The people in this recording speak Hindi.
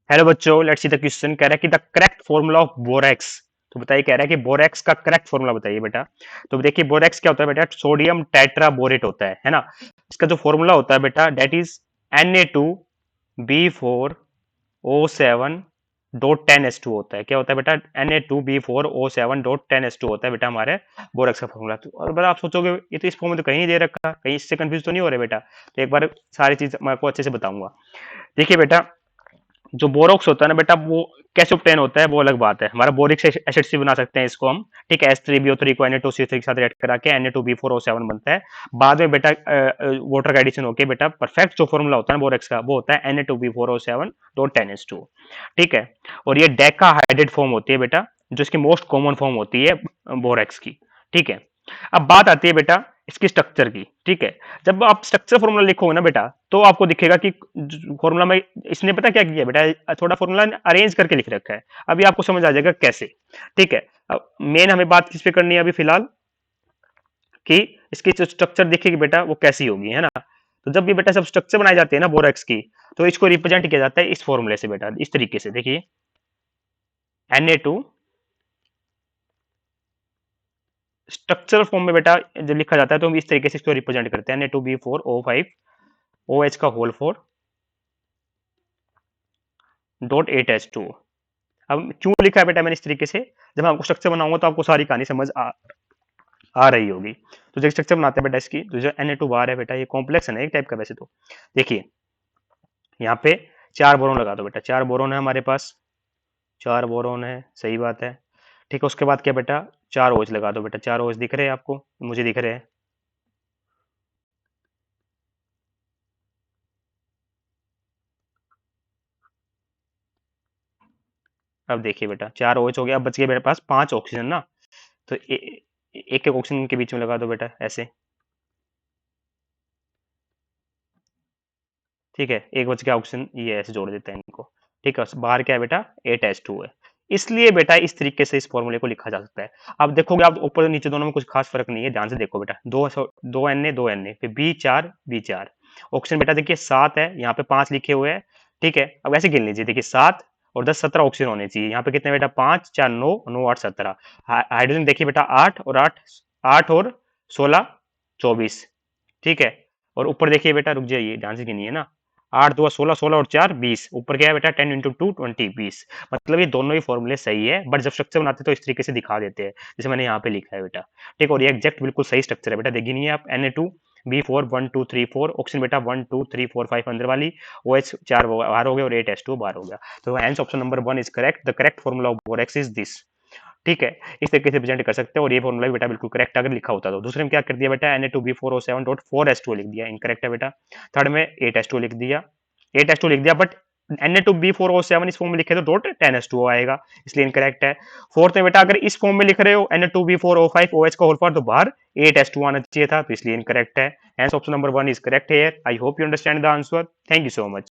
हेलो बच्चों, लेट्स सी द क्वेश्चन। कह रहा है कि the correct formula of borax. तो बताइए, कह रहा है कि बोरेक्स का करेक्ट फॉर्मूला बताइए बेटा। तो देखिए, बोरेक्स क्या होता है बेटा? सोडियम टेट्राबोरेट होता है ना। इसका जो फॉर्मूला होता है बेटा, date is Na2B4O7 dot 10S2 होता है। क्या होता है बेटा? Na2B4O7 डॉट 10S2 होता है बेटा हमारे बोरेक्स का फॉर्मूला। तो और बेटा आप सोचोगे ये तो इस फॉर्म में तो कहीं नहीं दे रखा, कहीं इससे कंफ्यूज तो नहीं हो रहे बेटा? तो एक बार सारी चीज मैं आपको अच्छे से बताऊंगा। देखिए बेटा, जो बोरोक्स होता है ना बेटा, वो कैसे ऑब्टेन होता है वो अलग बात है। हमारा बोरिक एसिड से बना सकते हैं इसको हम। ठीक है, H3BO3 को Na2CO3 के साथ रेड करा के Na2B4O7 बनता है। बाद में बेटा वाटर का एडिशन होके बेटा परफेक्ट जो फॉर्मूला होता है बोरेक्स का, वो होता है Na2B4O7 डॉट 10S2। ठीक है, और ये डेका हाइड्रेट फॉर्म होती है बेटा, जो इसकी मोस्ट कॉमन फॉर्म होती है बोरेक्स की। ठीक है, अब बात आती है बेटा इसकी स्ट्रक्चर की। ठीक है, जब आप स्ट्रक्चर फॉर्मूला लिखोगे ना बेटा, तो आपको दिखेगा कि फॉर्मूला में इसने पता क्या किया बेटा, थोड़ा फॉर्मूला अरेंज करके लिख रखा है। अभी आपको समझ आ जाएगा कैसे। ठीक है, अब मेन हमें बात किस पे करनी है अभी फिलहाल, कि इसकी जो स्ट्रक्चर दिखेगी बेटा वो कैसी होगी, है ना। तो जब भी बेटा सब स्ट्रक्चर बनाई जाती है ना बोरेक्स की, तो इसको रिप्रेजेंट किया जाता है इस फॉर्मूले से बेटा, इस तरीके से। देखिए, Na2 स्ट्रक्चरल फॉर्म में बेटा जब लिखा जाता है तो हम इस तरीके से इसको रिप्रेजेंट करते हैं। Na2B4O5 OH का होल 4 डॉट 8H2। अब क्यों लिखा है बेटा मैंने इस तरीके से? जब मैं आपको स्ट्रक्चर बनाऊंगा तो आपको सारी कहानी समझ आ रही होगी। तो जो स्ट्रक्चर बनाते हैं बेटा इसकी, तो जो Na2 बार है बेटा, ये कॉम्प्लेक्स है ना एक टाइप का वैसे तो। देखिए, यहाँ पे चार बोरोन लगा दो बेटा। चार बोरोन है हमारे पास, चार बोरोन है, सही बात है। ठीक है, उसके बाद क्या बेटा? चार ओच लगा दो बेटा। चार ओच दिख रहे हैं आपको? मुझे दिख रहे हैं। अब देखिए बेटा, चार ओच हो गया। अब बच गए मेरे पास पांच ऑक्सीजन ना। तो एक एक ऑक्सीजन के बीच में लगा दो बेटा ऐसे। ठीक है, एक बच गया ऑक्सीजन, ये ऐसे जोड़ देते हैं इनको। ठीक है, बाहर क्या है बेटा? 8H2 है। इसलिए बेटा इस तरीके से इस फॉर्मूले को लिखा जा सकता है। अब देखोगे आप ऊपर और नीचे दोनों में कुछ खास फर्क नहीं है, ध्यान से देखो बेटा। दो Na फिर B4 ऑक्सीजन बेटा देखिए 7 है, यहाँ पे 5 लिखे हुए हैं। ठीक है, अब ऐसे गिन लीजिए। देखिए 7 और 10 17 ऑक्सीजन होने चाहिए। यहाँ पे कितने बेटा? 5 4 9 9 8 17। हाइड्रोजन देखिए बेटा 8 और 8 8 और 16 24। ठीक है, और ऊपर देखिए बेटा, रुक जाइए ध्यान से गिनिए ना। 8 2 16, 16 और 4 20। ऊपर क्या है बेटा? 10 × 2 20 20। मतलब ये दोनों ही फॉर्मूले सही है, बट जब स्ट्रक्चर बनाते हैं तो इस तरीके से दिखा देते हैं जैसे मैंने यहाँ पे लिखा है बेटा। ठीक, और ये एग्जैक्ट बिल्कुल सही स्ट्रक्चर है बेटा। देखिए नहीं आप, Na2B4 1 2 3 4 ऑक्सीजन बेटा 1 2 3 4 5 अंदर वाली, OH 4 बाहर हो गया और 8H2 बाहर हो गया। तो answer option number 1 is correct. The correct formula of borax is this. ठीक है, इस तरीके से प्रेजेंट कर सकते हैं। और ये फॉर्मूला भी बेटा बिल्कुल करेक्ट अगर लिखा होता तो। दूसरे में क्या कर दिया बेटा? Na2B4O7.4H2 लिख दिया, इनकरेक्ट है बेटा। थर्ड में 8H2 लिख दिया, 8H2 लिख दिया, बट Na2B4O7 इस फॉर्म में लिखे तो डॉट 10H2 आएगा, इसलिए इनकरेक्ट है। फोर्थ में बेटा अगर इस फॉर्म में लिख रहे हो Na2B4O5 OH का होल पावर, तो बाहर 8H2 आना चाहिए था, तो इसलिए इनकरेक्ट है। Hence option number 1 is correct है। I hope you understand the answer. Thank you so much.